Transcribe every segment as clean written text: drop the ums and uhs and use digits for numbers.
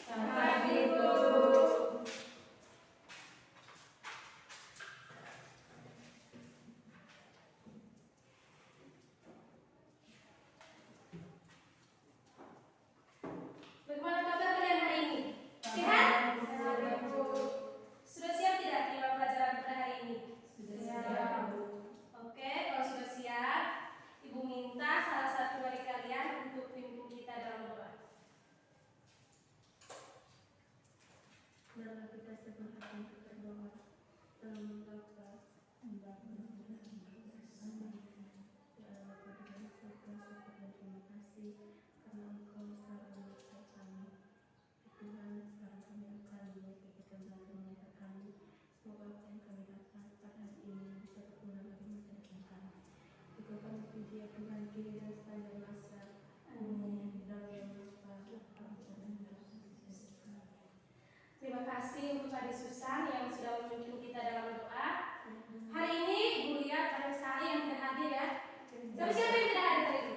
Selamat pagi, Bu. Bagaimana kabar kalian hari ini? Sehat? Sehat, Bu. Sudah siap tidak terima pelajaran pada hari ini? Siap, Bu. Oke, kalau sudah siap, Ibu minta salah satu dari kalian untuk pimpin kita dalam doa. Dalam kita sebenarnya kita berdoa dalam Bapa dan ya Allah Tuhan surga dan terima kasih karena Engkau selalu menyertai kami. Tuhan, sekarang kami akan menyelesaikan belajar mengajar kami. Semoga apa yang kami dapat pada hari ini bisa berguna bagi masa depan kami. Juga kami puji ya Tuhan kini dan sepanjang masa. Amin. Dalam nama Bapa dan Putra dan Roh Kudus. Terima kasih untuk Adik Susan yang sudah memimpin kita dalam doa. Hari ini Ibu lihat banyak sekali yang tidak hadir ya. Siapa yang tidak hadir hari ini?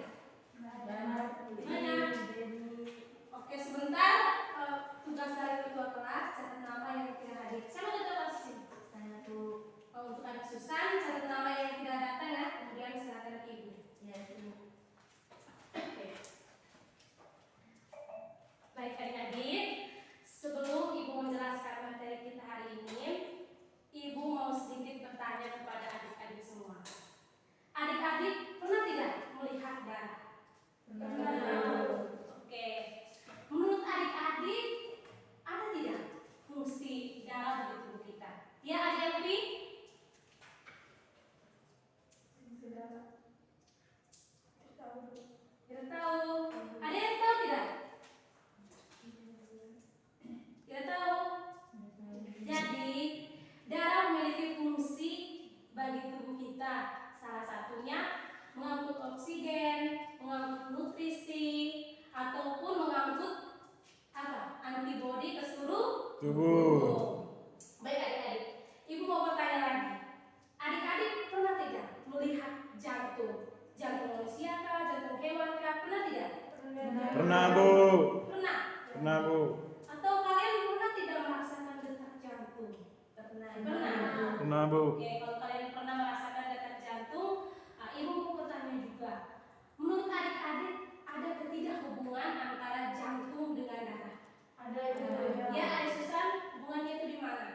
Mana? Oke, sebentar tugas dari ketua kelas catat nama yang tidak hadir. Siapa ketua kelas di sini? Saya tuh Untuk Adik Susan catat nama yang tidak datang ya. Kemudian silakan ke Ibu. ya itu Oke. Baik adik-adik, sebelum Ibu menjelaskan materi kita hari ini, Ibu mau sedikit bertanya kepada adik-adik semua. Adik-adik pernah tidak melihat darah? Pernah. Oke. Menurut adik-adik, ada tidak fungsi darah di tubuh kita? Ya, adik Elvi? Tidak tahu. Ada yang tahu tidak? Tidak tahu. Jadi, darah memiliki fungsi bagi tubuh kita. Salah satunya mengangkut oksigen, mengangkut nutrisi, ataupun mengangkut apa? Antibodi ke seluruh tubuh. Baik adik-adik, Ibu mau bertanya lagi. Adik-adik pernah tidak melihat jantung? Jantung manusia kah? Jantung hewan kah? Pernah tidak? Pernah, Bu. Pernah. Pernah, Bu. Atau kalian pernah tidak merasakan detak jantung? pernah Pernah, Bu. Oke, kalau kalian pernah merasakan detak jantung, Ibu mau bertanya juga. Menurut adik-adik, ada ketidakhubungan antara jantung dengan darah? Ada Ibu. Ya, Adik Susan, hubungannya itu di mana?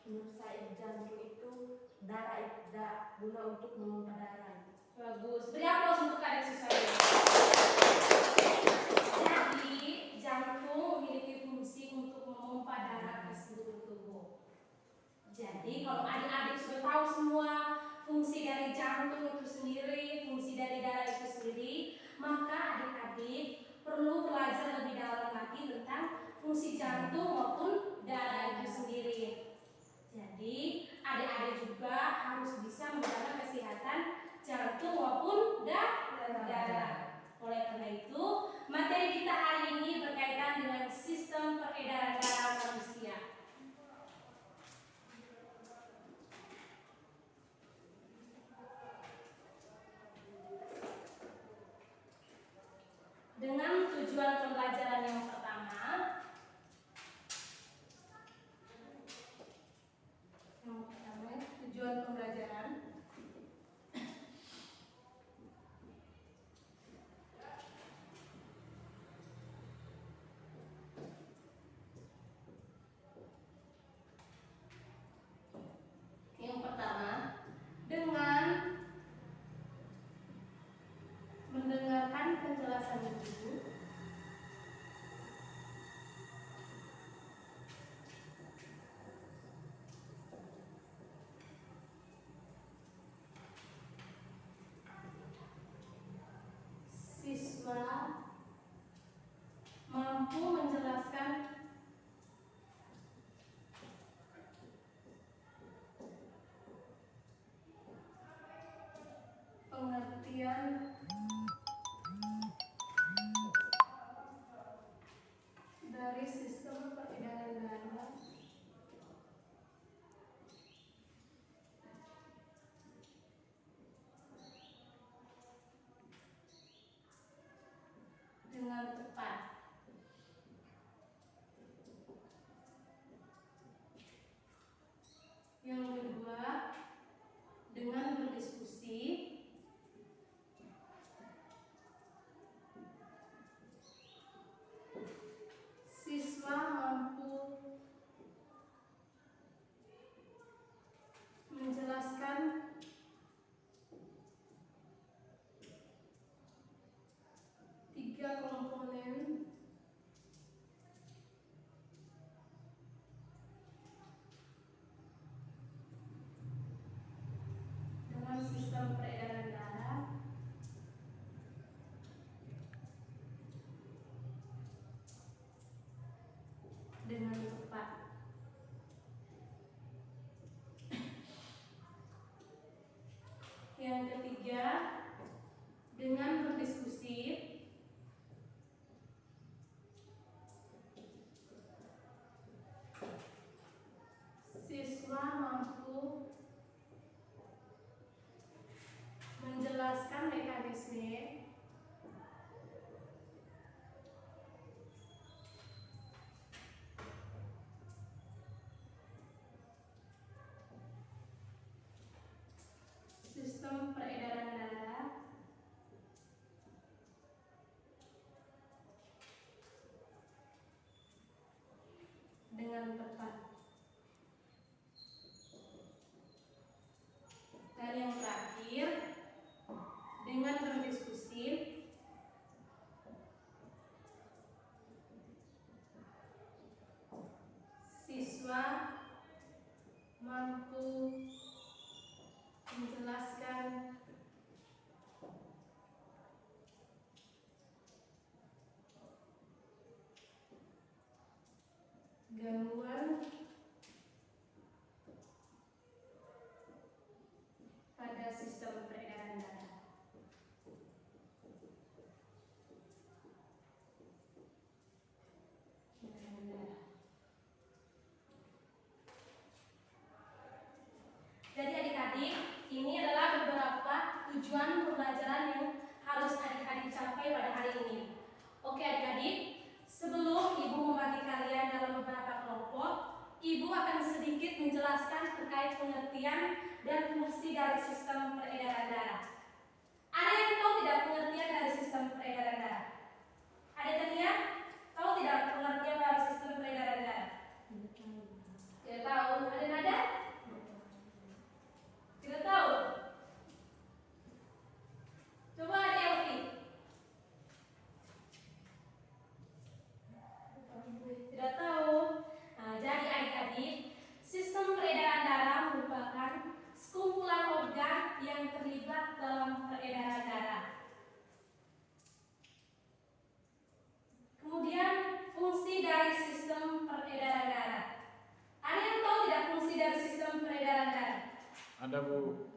menurut saya jantung itu darah itu guna untuk memompa darah. Bagus. Beri aplaus untuk Adik Susan. Jadi, jantung memiliki fungsi untuk memompa darah ke seluruh tubuh. Jadi, kalau adik-adik sudah tahu semua fungsi dari jantung itu sendiri, fungsi dari darah itu sendiri, maka adik-adik perlu belajar lebih dalam lagi tentang fungsi jantung maupun darah itu sendiri. Jadi, adik-adik juga harus bisa menjaga kesehatan jantung maupun darah. Oleh karena itu, materi kita hari ini berkaitan dengan sistem peredaran darah manusia. Dengan tujuan pembelajaran yang pertama, tujuan pembelajaran yang pertama, dengan mendengarkan penjelasan ibu, siswa mampu menjelaskan pengertian dari sistem peredaran darah dengan tepat. 3 komponen dengan sistem peredaran darah dengan tepat. Yang ketiga, dengan berdiskusi siswa mampu menjelaskan mekanisme sistem peredaran darah dengan tepat. Dan yang terakhir, dengan berdiskusi siswa mampu menjelaskan gangguan pada sistem peredaran darah. Jadi adik-adik, ini adalah beberapa tujuan pembelajaran yang harus adik-adik capai pada hari ini. Oke adik-adik, sebelum ibu membagi kalian dalam beberapa kelompok, ibu akan sedikit menjelaskan terkait pengertian dan fungsi dari sistem peredaran darah. Ada yang tahu tidak pengertian dari sistem peredaran darah? Ada yang tahu tidak pengertian dari sistem peredaran darah? Tidak tahu. Ada nada? Tidak tahu. Coba ada Elvi. Tidak tahu. Nah, jadi adik-adik, sistem peredaran darah merupakan sekumpulan organ yang terlibat dalam peredaran darah. Kemudian fungsi dari sistem peredaran darah. Ada yang tahu tidak fungsi dari sistem peredaran darah? Ada Bu.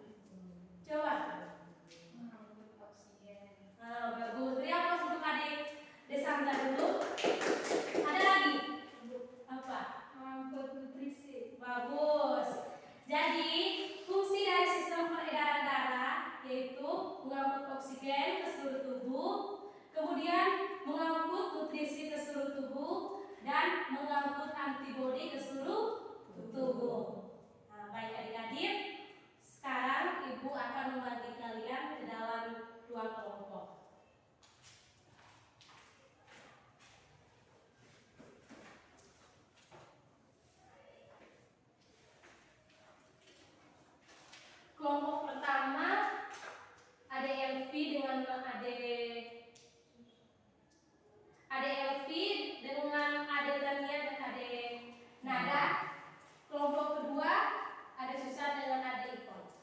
Coba. Mengangkut oksigen. Nah, bagus. Beri aplaus untuk adik Desanta dulu. Ada lagi? Apa? Mengangkut nutrisi. Bagus. Jadi, fungsi dari sistem peredaran darah yaitu mengangkut oksigen ke seluruh tubuh, kemudian mengangkut nutrisi ke seluruh tubuh, dan mengangkut antibodi ke seluruh tubuh. Nah, baik adik-adik, sekarang ibu akan membagi kalian ke dalam 2 kelompok. Kelompok pertama ada Elvi dengan Ade Elvi dengan Ade Tania dan Ade Nada. Kelompok kedua ada Susan dengan Ade Ipon.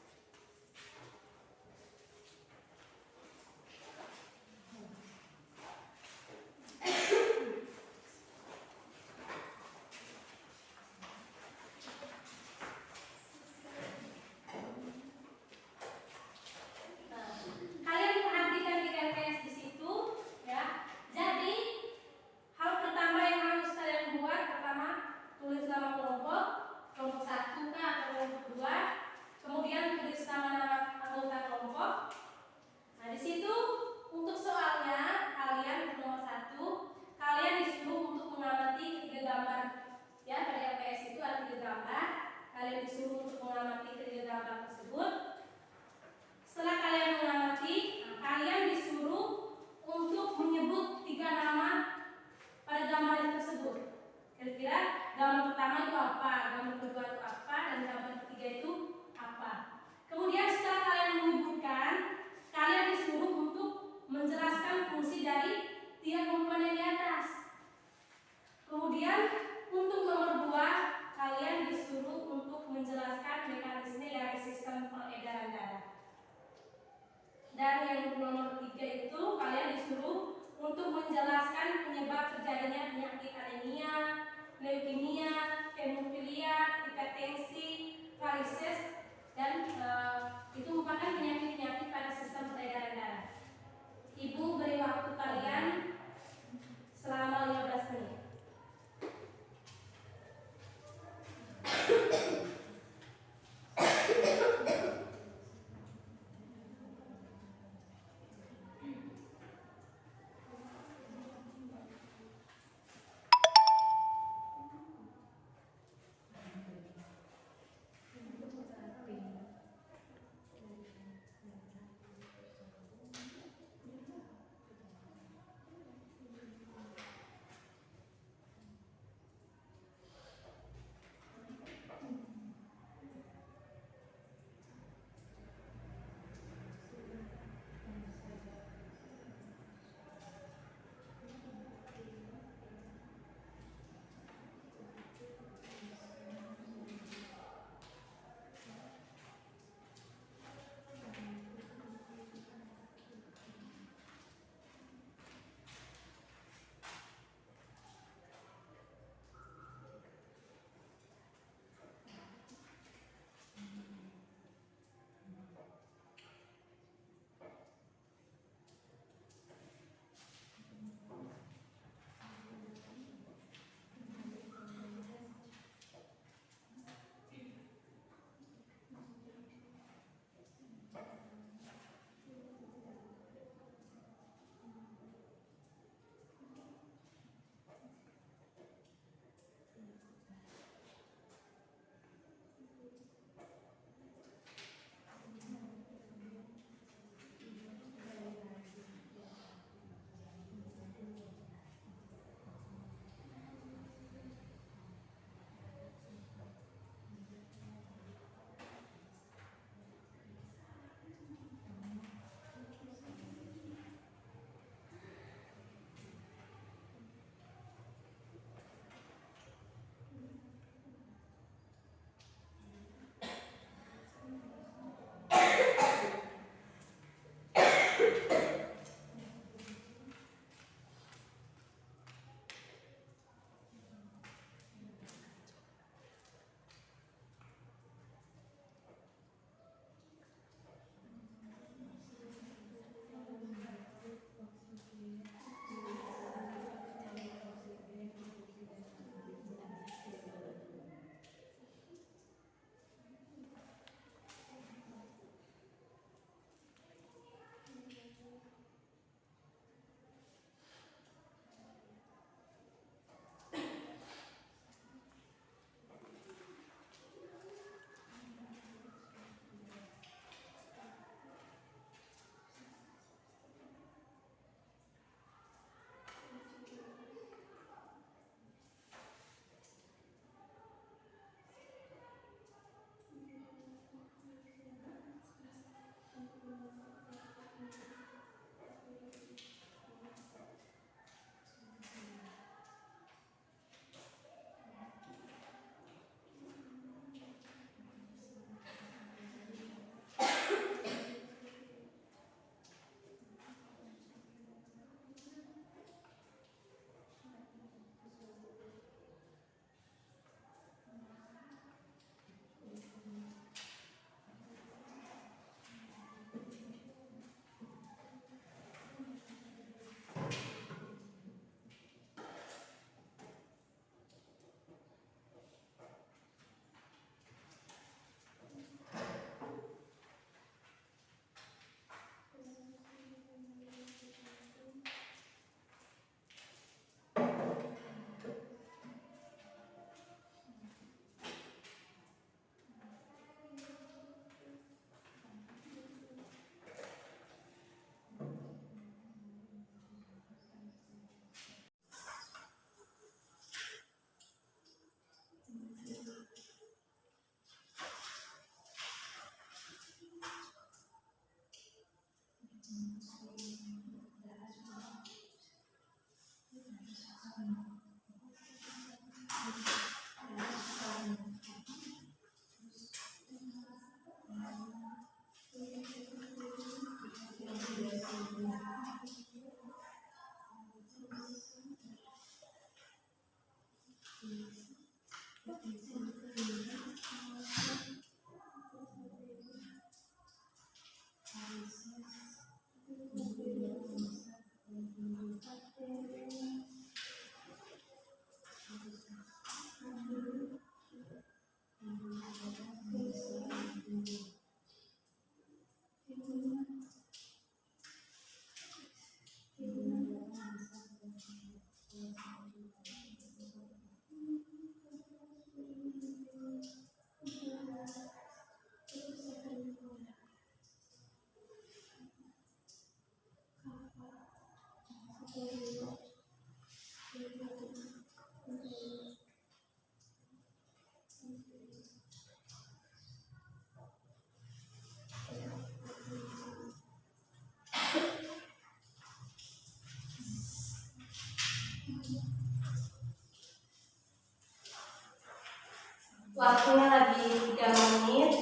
Waktunya lagi 3 menit.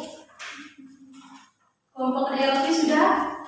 Kelompok roti sudah?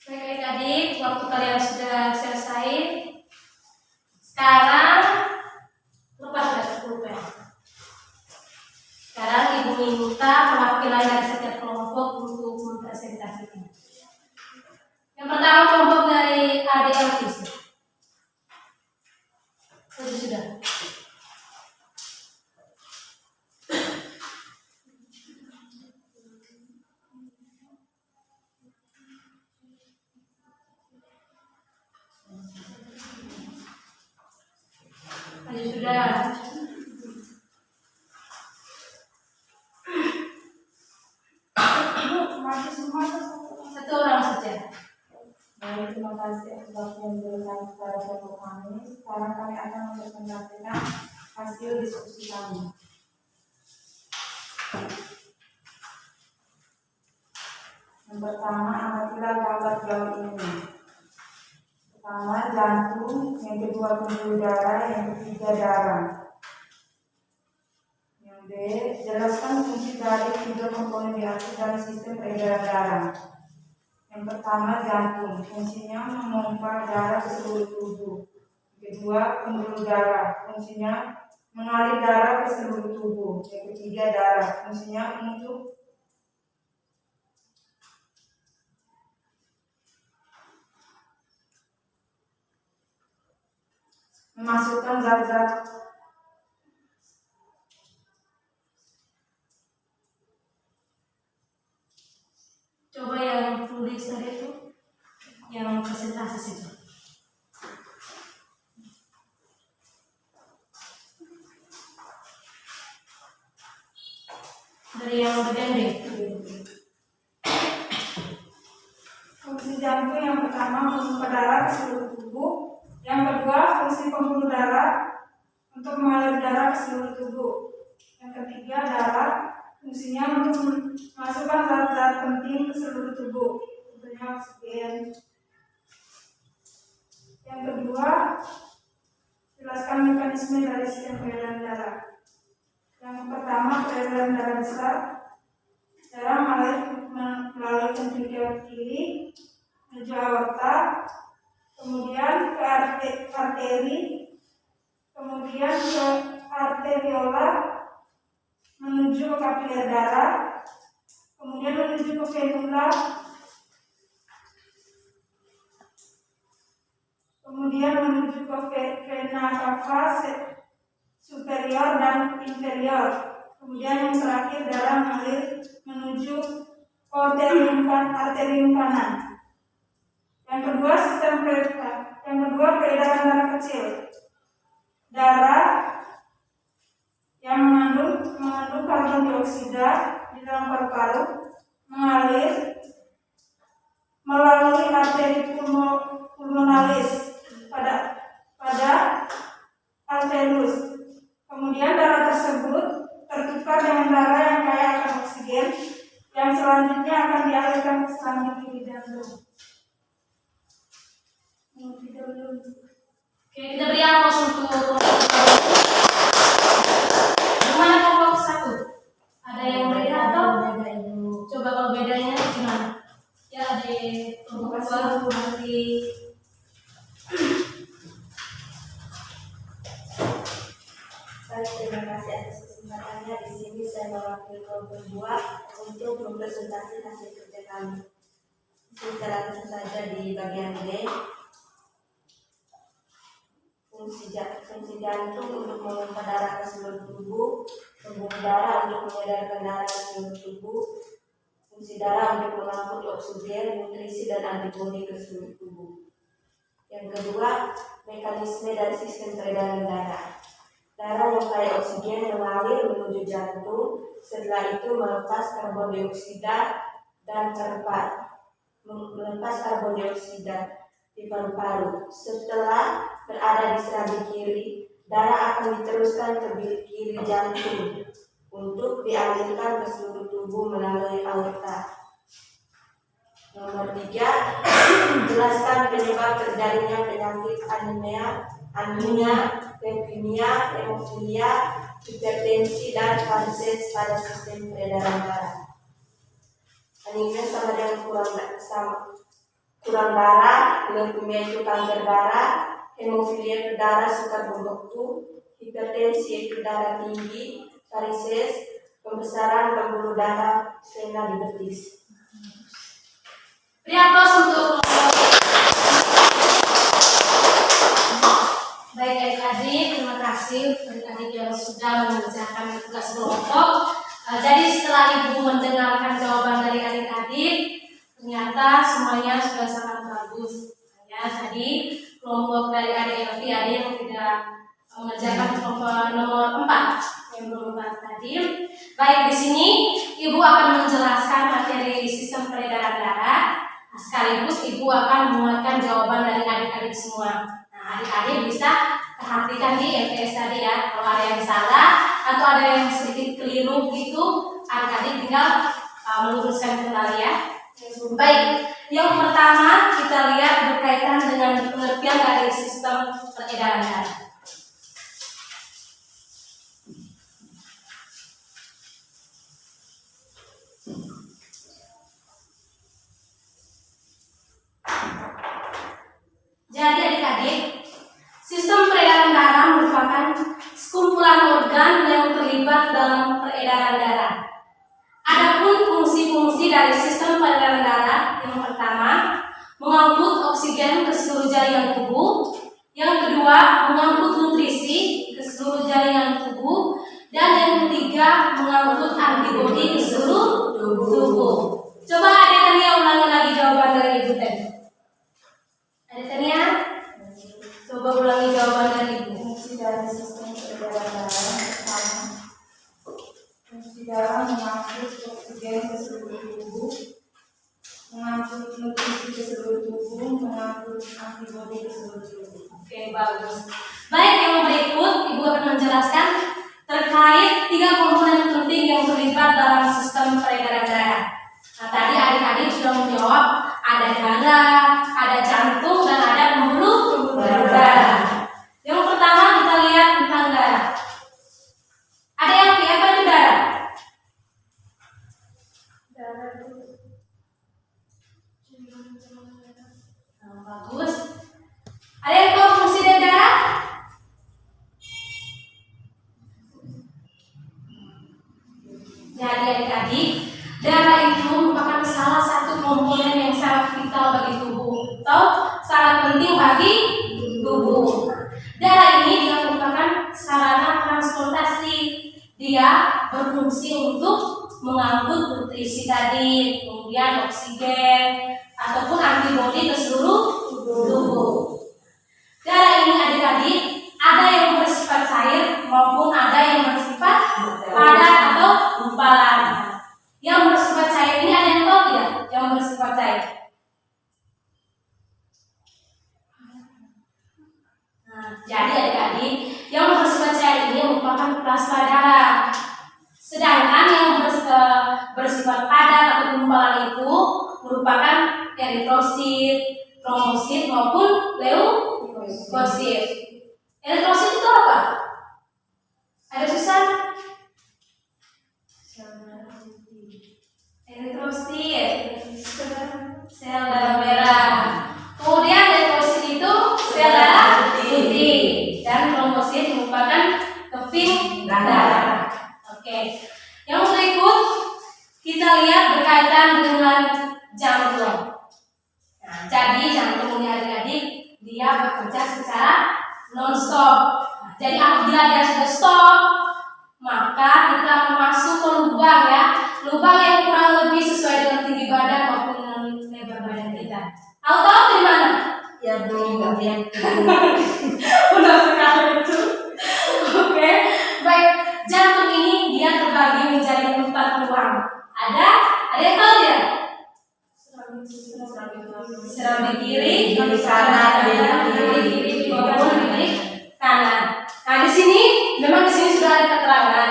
Baik adik-adik, waktu kalian sudah selesai. Sekarang lepas dari pulpen. Sekarang ibu minta perwakilan dari setiap kelompok untuk mempresentasikan. Yang pertama kelompok dari adik autis. Sudah. Sudah. Satu orang saja. Baik, terima kasih atas waktu yang diberikan kepada kelompok kami. Sekarang kami akan mempresentasikan hasil diskusi kami. Yang pertama, amatilah gambar jauh ini. Pertama, jantung. Yang kedua, pembuluh darah. Yang ketiga, darah. Yang B, jelaskan fungsi dari 3 komponen di atas dari sistem peredaran darah. Yang pertama, jantung. Fungsinya memompa darah ke seluruh tubuh. Yang kedua, pembuluh darah. Fungsinya mengalir darah ke seluruh tubuh. Yang ketiga, darah. Fungsinya untuk memasukkan zat-zat Coba yang tulis tadi itu, yang presentasi situ. Dari yang bagian B. fungsi jantung yang pertama memompa darah ke seluruh tubuh, yang kedua fungsi pembuluh darah untuk mengalir darah ke seluruh tubuh, yang ketiga darah fungsinya untuk memasukkan zat-zat penting ke seluruh tubuh, tentunya oksigen. Yang kedua, jelaskan mekanisme dari sistem peredaran darah. Yang pertama, peredaran darah besar. Darah mengalir melalui ventrikel kiri menuju aorta, kemudian ke arteri, kemudian ke arteriola menuju ke kapiler darah, kemudian menuju ke venula, kemudian menuju ke vena cava superior dan inferior, kemudian yang terakhir darah mengalir menuju arterium kanan. Yang kedua peredaran darah kecil. Darah yang mengandung karbon dioksida di dalam paru-paru mengalir melalui arteri pulmonalis pada alveolus. Kemudian darah tersebut tertukar dengan darah yang kaya akan oksigen yang selanjutnya akan dialirkan ke selangit kiri jantung. Oke, kita beri aplaus untuk gimana kelompok satu? Ada yang berbeda atau? Coba kalau bedanya gimana? Ya ada kelompok dua nanti. Baik, terima kasih atas kesempatannya. Di sini saya mewakili kelompok 2 untuk mempresentasi hasil kerja kami. Kita langsung saja di bagian D. Fungsi jantung untuk memompa darah ke seluruh tubuh, pembuluh darah untuk mengedarkan darah ke seluruh tubuh, fungsi darah untuk mengangkut oksigen, nutrisi dan antibodi ke seluruh tubuh. Yang kedua, mekanisme dari sistem peredaran darah. Darah yang kaya oksigen mengalir menuju jantung, setelah itu melepas karbon dioksida dan melepas karbon dioksida di paru-paru. Setelah berada di serambi kiri, darah akan diteruskan ke bilik kiri jantung untuk dialirkan ke seluruh tubuh melalui aorta. Nomor 3, jelaskan penyebab terjadinya penyakit anemia, leukemia, hemofilia, hipertensi, dan varises pada sistem peredaran darah. Anemia sama dengan kurang darah, leukemia itu kanker darah, hemofilia itu darah sukar membektu, hipertensi itu darah tinggi, varises pembesaran pembuluh darah vena di betis. Beri aplaus untuk baik adik-adik, terima kasih adik-adik yang sudah mengerjakan tugas kelompok. Jadi setelah ibu mendengarkan jawaban dari adik-adik, ternyata semuanya sudah sangat bagus. Ya, tadi kelompok dari adik Elvi ada yang tidak mengerjakan kelompok nomor 4 yang belum tadi. Baik, di sini ibu akan menjelaskan materi sistem peredaran darah. Sekaligus ibu akan menguatkan jawaban dari adik-adik semua. Nah, adik-adik bisa perhatikan di MTS tadi ya. Kalau ada yang salah atau ada yang sedikit keliru gitu, adik-adik tinggal meluruskan kembali ya. Baik, yang pertama kita lihat berkaitan dengan pengertian dari sistem peredaran darah. Jadi adik-adik, sistem peredaran darah merupakan sekumpulan organ yang terlibat dalam peredaran darah. Adapun fungsi-fungsi dari sistem peredaran darah, yang pertama, mengangkut oksigen ke seluruh jaringan tubuh, yang kedua, mengangkut nutrisi ke seluruh jaringan tubuh, dan yang ketiga, mengangkut antibodi ke seluruh tubuh. Coba adik-adik ulangi lagi jawaban dari ibu tadi. Adik-adik, coba ulangi jawaban dari ibu. Fungsi dari sistem peredaran darah yang pertama, fungsi darah mengangkut oksigen ke seluruh tubuh. mengangkut nutrisi ke seluruh tubuh, mengangkut antibodi ke seluruh tubuh. Oke, bagus. Baik, yang berikut Ibu akan menjelaskan terkait 3 komponen penting yang terlibat dalam sistem peredaran darah. Nah, tadi adik-adik sudah menjawab, ada darah, ada jantung, dan ada pembuluh darah. Yang pertama kita lihat tentang darah. Ada yang apa itu darah? Nah, bagus. Ada yang tahu fungsi dari darah? Jadi adik-adik, darah itu merupakan salah satu komponen yang sangat vital bagi tubuh atau sangat penting bagi tubuh. Darah ini dia merupakan sarana transportasi. Dia berfungsi untuk mengangkut nutrisi tadi, kemudian oksigen ataupun antibodi ke seluruh tubuh. Darah ini adik-adik ada yang bersifat cair maupun ada yang bersifat padat atau gumpalan. Yang bersifat cair ini ada yang tahu tidak? Yang bersifat cair. Nah, jadi adik-adik, yang bersifat cair ini merupakan plasma darah. Sedangkan yang bersifat padat atau gumpalan itu merupakan eritrosit, trombosit maupun leukosit. Eritrosit itu apa? Ada susah? Eritrosit, sel darah merah. Kemudian leukosit itu sel darah putih, dan trombosit merupakan keping darah. Oke. Yang berikut kita lihat berkaitan dengan jantung. Nah, jadi jantung ini adik-adik dia bekerja secara non-stop. Jadi apabila dia sudah stop, maka kita akan masuk ke lubang ya, lubang yang kurang lebih sesuai dengan tinggi badan maupun dengan lebar badan kita. Tahu di mana? Ya belum bagian Udah sekali itu. Oke, baik. Jantung ini dia terbagi menjadi 4 ruang. Ada yang tahu ya? Serambi kiri, kanan, kiri maupun kiri kanan. Nah di sini memang di sini sudah ada keterangan,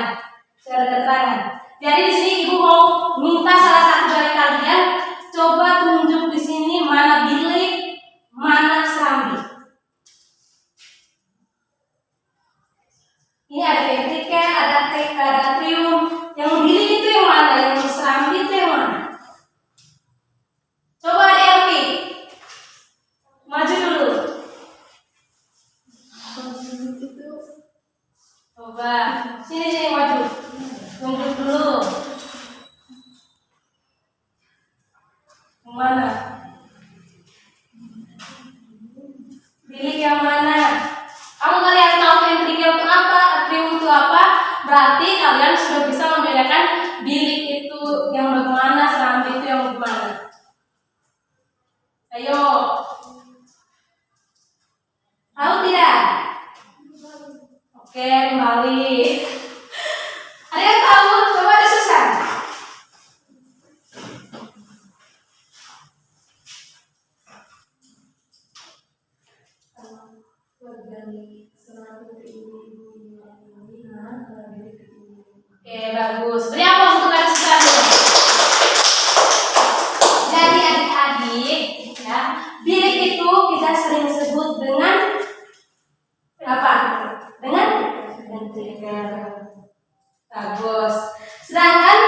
Jadi di sini ibu mau minta salah satu dari kalian coba tunjuk di sini mana bilik, mana serambi. Ini ada ventrikel, ada atrium. Yang bilik itu yang mana? Yang serambi itu yang mana? Coba Elvi, maju dulu. Coba, sini maju. Tunggu dulu. Yang mana? Bilik yang mana? Kamu kalian tahu ventrikel itu apa, atrium itu apa? Berarti kalian sudah bisa membedakan bilik itu yang bagaimana, serambi itu yang bagaimana. Ayo. Tahu tidak? Oke, kembali. Ada yang tahu? Coba disusah. Oke, bagus. Beri aplaus untuk adik susah dulu. Jadi adik-adik, ya, bilik itu kita sering sebut dengan apa? Dengan ventrikel. Bagus. Sedangkan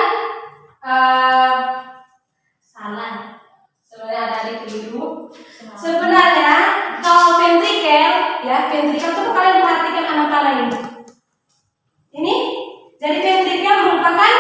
salah. Sebenarnya ada adik keliru. Sebenarnya kalau ventrikel, ya ventrikel itu kalian perhatikan anak-anak ini. Ini jadi ventrikel merupakan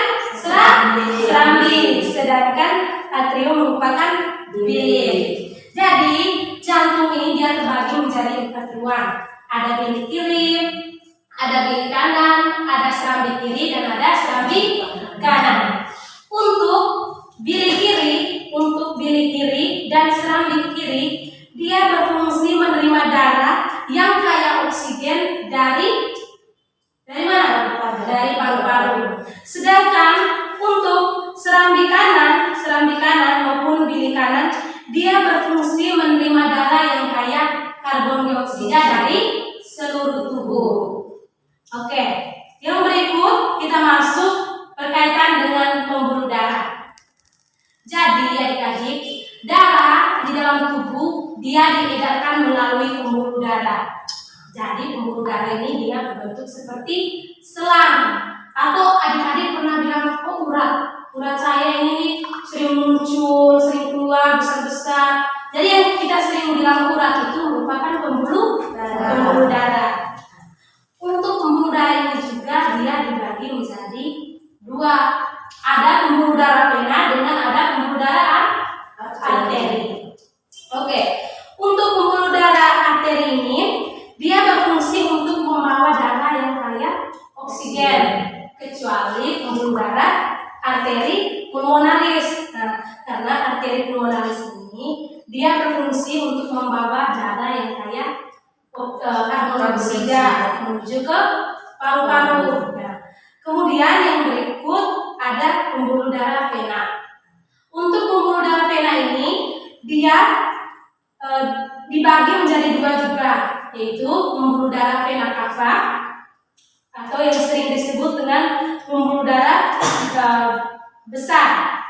dia berfungsi menerima darah yang kaya karbon dioksida dari seluruh tubuh. Oke, yang berikut kita masuk berkaitan dengan pembuluh darah. Jadi adik-adik, darah di dalam tubuh dia diedarkan melalui pembuluh darah. Jadi pembuluh darah ini dia berbentuk seperti selang, atau adik-adik pernah bilang, oh urat saya ini sering muncul, sering keluar besar-besar. Jadi yang kita sering bilang urat itu merupakan pembuluh darah. Untuk pembuluh darah ini juga dia dibagi menjadi dua. Ada pembuluh darah vena dengan ada pembuluh darah arteri. Oke, untuk pembuluh darah arteri ini dia berfungsi untuk membawa darah yang kaya oksigen, kecuali pembuluh darah arteri pulmonalis. Nah, karena arteri pulmonalis ini dia berfungsi untuk membawa darah yang kaya karbon dioksida menuju ke paru-paru. Nah, kemudian yang berikut ada pembuluh darah vena. Untuk pembuluh darah vena ini dia dibagi menjadi dua juga, yaitu pembuluh darah vena cava atau yang sering disebut dengan pembuluh darah besar,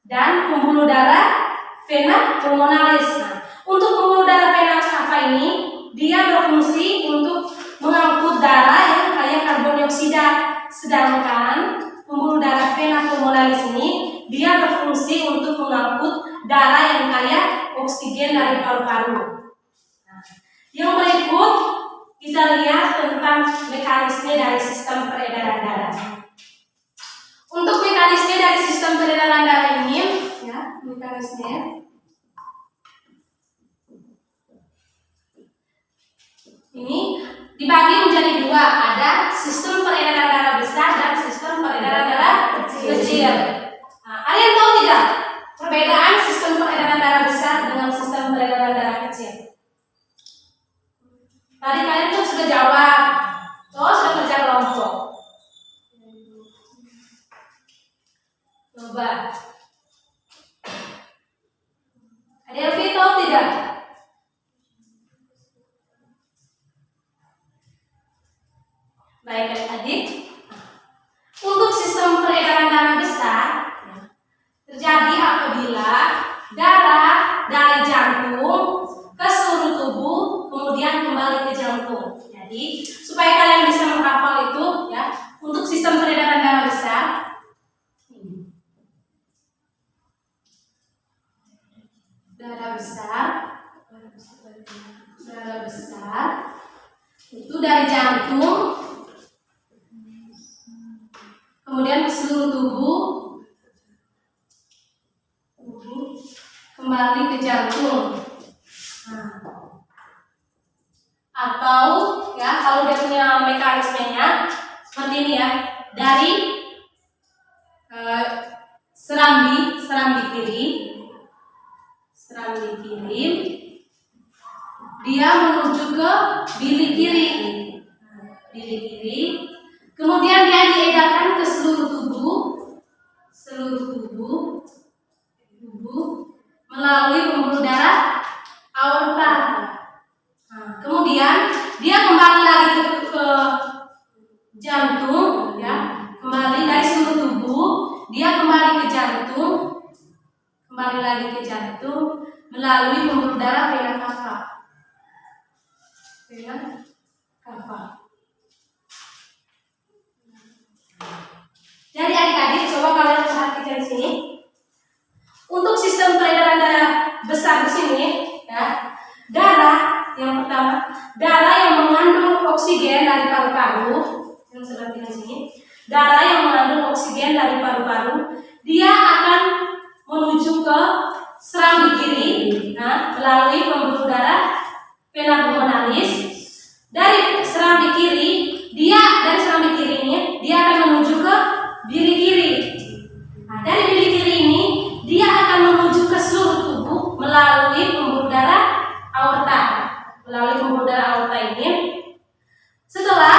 dan pembuluh darah vena pulmonalis. Nah, untuk pembuluh darah vena cava ini dia berfungsi untuk mengangkut darah yang kaya karbon dioksida, sedangkan pembuluh darah vena pulmonalis ini dia berfungsi untuk mengangkut darah yang kaya oksigen dari paru-paru. Nah, yang berikut kita lihat tentang mekanisme dari sistem peredaran darah. Untuk mekanisme dari sistem peredaran darah ini, ya, mekanisme ini dibagi menjadi dua, ada sistem peredaran darah besar dan sistem peredaran darah kecil. Nah, kalian tahu tidak perbedaan sistem peredaran darah besar dengan sistem peredaran darah kecil? Tadi kalian tuh sudah jawab, sudah kerja kelompok. Coba, ada Elvi tahu tidak? Baik adik-adik, untuk sistem peredaran darah besar terjadi apabila darah dari jantung ke seluruh tubuh kemudian kembali ke jantung. Jadi supaya kalian bisa menghafal itu, ya, untuk sistem peredaran darah besar itu dari jantung kemudian ke seluruh tubuh kembali ke jantung. Nah, atau ya kalau dia punya mekanismenya seperti ini ya, dari serambi kiri dia menuju ke bilik kiri, kemudian dia diedarkan ke seluruh tubuh melalui pembuluh darah aorta. Nah, kemudian dia kembali lagi ke jantung, ya, kembali dari seluruh tubuh dia kembali ke jantung, kembali lagi ke jantung melalui pembuluh darah vena cava. Jadi adik-adik, coba kalian perhatikan di sini. Untuk sistem peredaran darah besar di sini, ya, darah yang pertama, darah yang mengandung oksigen dari paru-paru, yang seperti di sini, darah yang mengandung oksigen dari paru-paru, dia akan menuju ke serambi kiri, nah, melalui pembuluh darah vena pulmonalis. Dari serambi kiri ini dia akan menuju ke bilik kiri. Nah, dari bilik kiri ini dia akan menuju ke seluruh tubuh melalui pembuluh darah aorta. Ini, setelah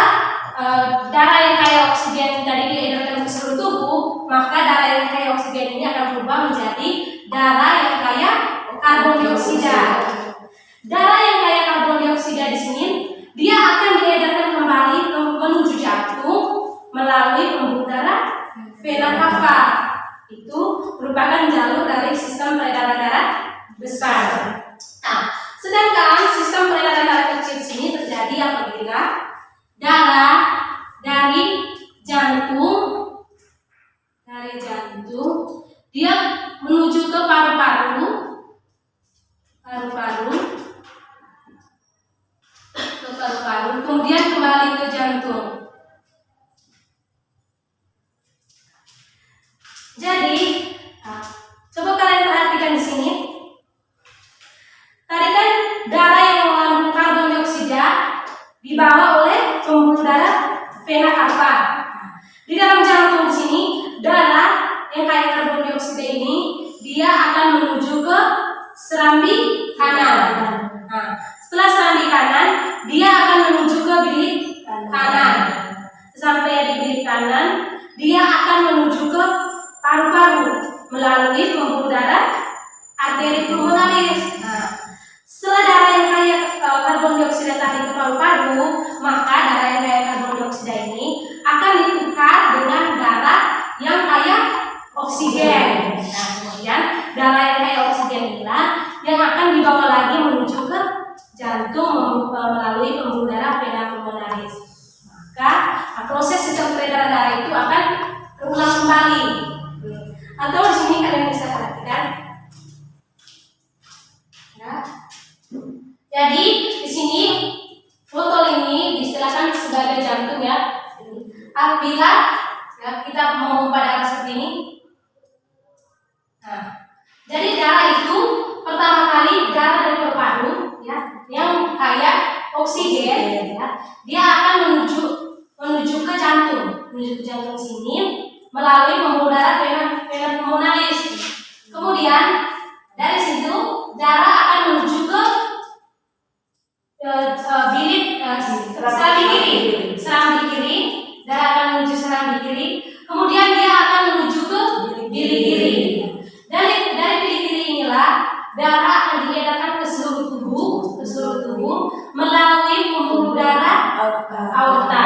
darah yang kaya oksigen tadi diedarkan ke seluruh tubuh, maka darah yang kaya oksigen ini akan berubah menjadi darah yang kaya karbon sistem peredaran darah kecil sini terjadi apabila darah dari jantung dia menuju ke paru-paru, kemudian kembali ke jantung. Jadi, coba kalian perhatikan di sini. Tadi kan darah yang mengandung karbon dioksida dibawa oleh pembuluh darah vena cava. Di dalam jantung di sini, darah yang kaya karbon dioksida ini dia akan menuju ke serambi kanan. Nah, setelah serambi kanan, dia akan menuju ke bilik kanan. Sampai di bilik kanan, dia akan menuju ke paru-paru melalui pembuluh darah arteri pulmonalis. Setelah darah yang kaya karbon dioksida tadi ke paru-paru, maka darah yang kaya karbon dioksida ini akan ditukar dengan darah yang kaya oksigen. Nah, kemudian darah yang kaya oksigen inilah yang akan dibawa lagi menuju ke jantung melalui pembuluh darah vena pulmonalis. Maka proses sistem peredaran darah itu akan terulang kembali. Atau di sini kalian bisa perhatikan. Ya. Jadi di sini botol ini diistilahkan sebagai jantung ya. Apabila kita memompa darah seperti ini. Nah, jadi darah itu pertama kali darah dari paru-paru ya, yang kaya oksigen ya, dia akan menuju ke jantung sini melalui pembuluh darah vena pulmonalis. Kemudian dari situ darah akan menuju ke bilik serambi kiri, darah akan menuju serambi kiri. Kemudian dia akan menuju ke bilik kiri. Dari bilik kiri inilah darah akan diedarkan ke seluruh tubuh melalui pembuluh darah aorta.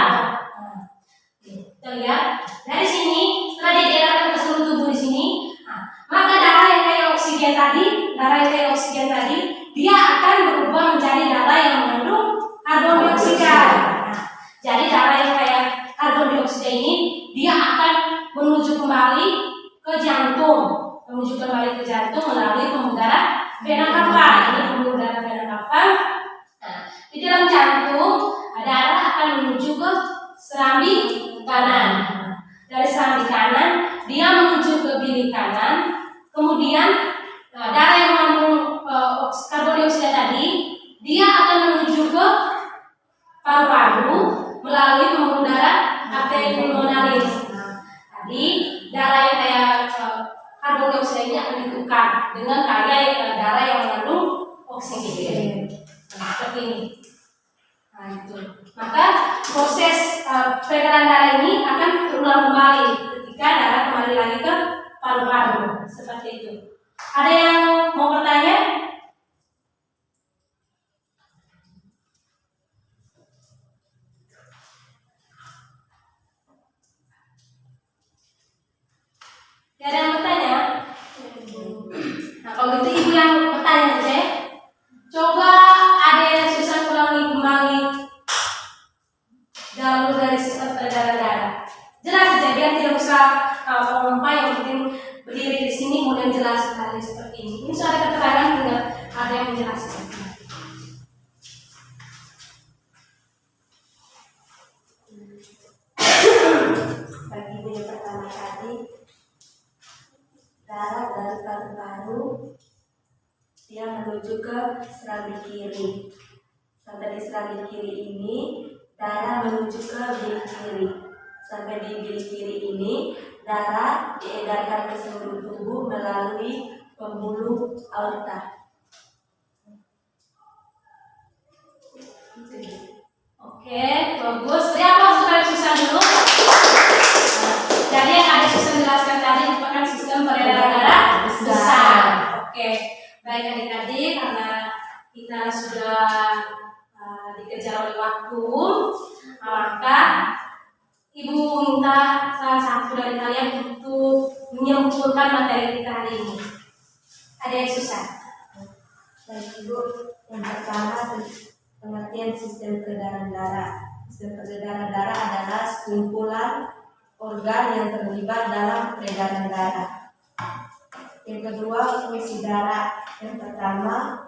Kita lihat dari sini, setelah diedarkan ke seluruh tubuh di sini, maka darah yang kaya oksigen tadi, dia akan berubah menjadi darah yang mengandung karbon dioksida. Jadi darah yang kaya karbon dioksida ini dia akan menuju kembali ke jantung melalui pembuluh darah vena cava. Ini pembuluh darah vena cava. Di dalam jantung darah akan menuju ke serambi kanan. Dari serambi kanan dia menuju ke bilik kanan. Kemudian darah yang mengandung karbon dioksida tadi dia akan menuju ke paru-paru melalui pembuluh darah arteri pulmonalis. Tadi darah yang kaya karbon dioksida ini akan ditukar dengan darah yang mengandung oksigen. Seperti ini. Itu. Maka proses peredaran darah ini akan terulang kembali ketika darah kembali lagi ke paru-paru. Seperti itu. Ada yang mau bertanya? Ada yang bertanya? Nah, kalau gitu ibu yang bertanya saja. Coba ada yang susah ulangi kembali jalur dari sistem peredaran darah. Jelas saja, biar tidak usah pompa yang penting berdiri di sini kemudian jelas sekali seperti ini. Ini sudah ada keterangan dengan ada yang menjelaskan. Bagi ibu yang pertama tadi, darah dari paru-paru dia menuju ke serambi kiri. Sampai di serambi kiri ini darah menuju ke bilik kiri. Sampai di bilik kiri ini darah diedarkan ke seluruh tubuh melalui pembuluh aorta. Oke, bagus. Ya, apa supaya susah dulu? Jadi yang ada sistem jelaskan tadi merupakan sistem peredaran darah besar. Oke, baik adik-adik, karena kita sudah dikejar oleh waktu, maka ibu minta salah satu dari kalian untuk menyimpulkan materi kita hari ini. Ada yang susah? Baik Ibu, yang pertama pengertian sistem peredaran darah. Sistem peredaran darah adalah sekumpulan organ yang terlibat dalam peredaran darah. Yang kedua, fungsi darah. Yang pertama,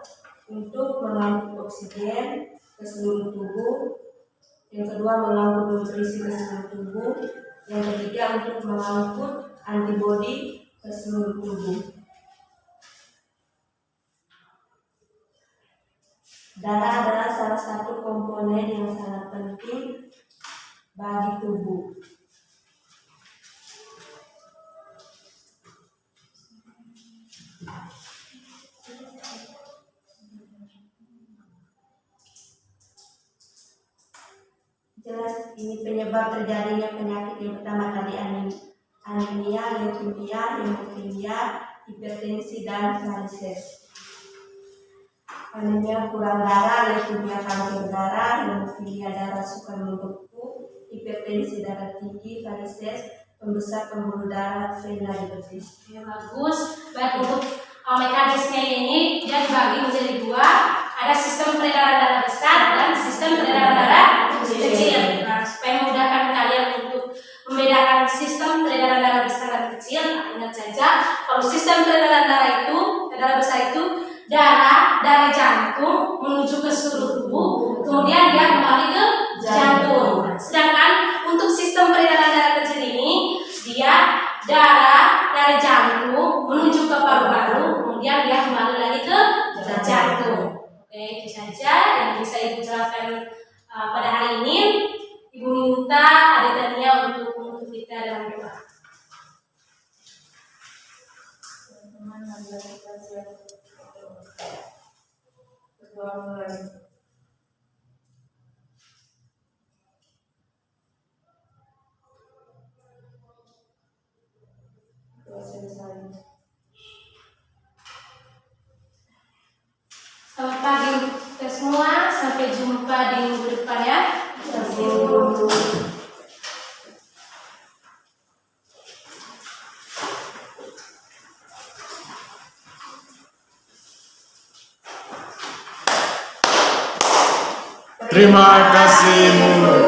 untuk mengangkut oksigen ke seluruh tubuh. Yang kedua, mengangkut nutrisi ke seluruh tubuh. Yang ketiga, untuk mengangkut antibodi ke seluruh tubuh. Darah adalah salah satu komponen yang sangat penting bagi tubuh. Jelas ini penyebab terjadinya penyakit yang pertama tadi anemia, leukemia, hemofilia, hipertensi dan varises. Anemia kurang darah, leukemia kanker darah, hemofilia darah suka membeku, hipertensi darah tinggi, varises pembesar pembuluh darah, vena diabetes. Ya, bagus. Baik, untuk mekanisme ini dia dibagi menjadi dua. Ada sistem peredaran darah besar dan sistem peredaran darah kecil. Nah, supaya memudahkan kalian untuk membedakan sistem peredaran darah besar dan kecil, nah, ingat saja kalau sistem peredaran darah besar itu darah dari jantung menuju ke seluruh tubuh, kemudian dia kembali ke jantung. Sedangkan untuk sistem peredaran darah kecil ini, dia darah dari jantung menuju ke paru-paru, kemudian dia kembali lagi ke jantung. Oke, itu saja yang bisa Ibu jelaskan pada hari ini. Ibu minta Adik Tania untuk menutup kita dalam doa. Teman-teman, marilah kita siap berdoa mulai. Doa selesai. Selamat pagi kita semua, sampai jumpa di minggu depan ya. Terima kasih, Mu.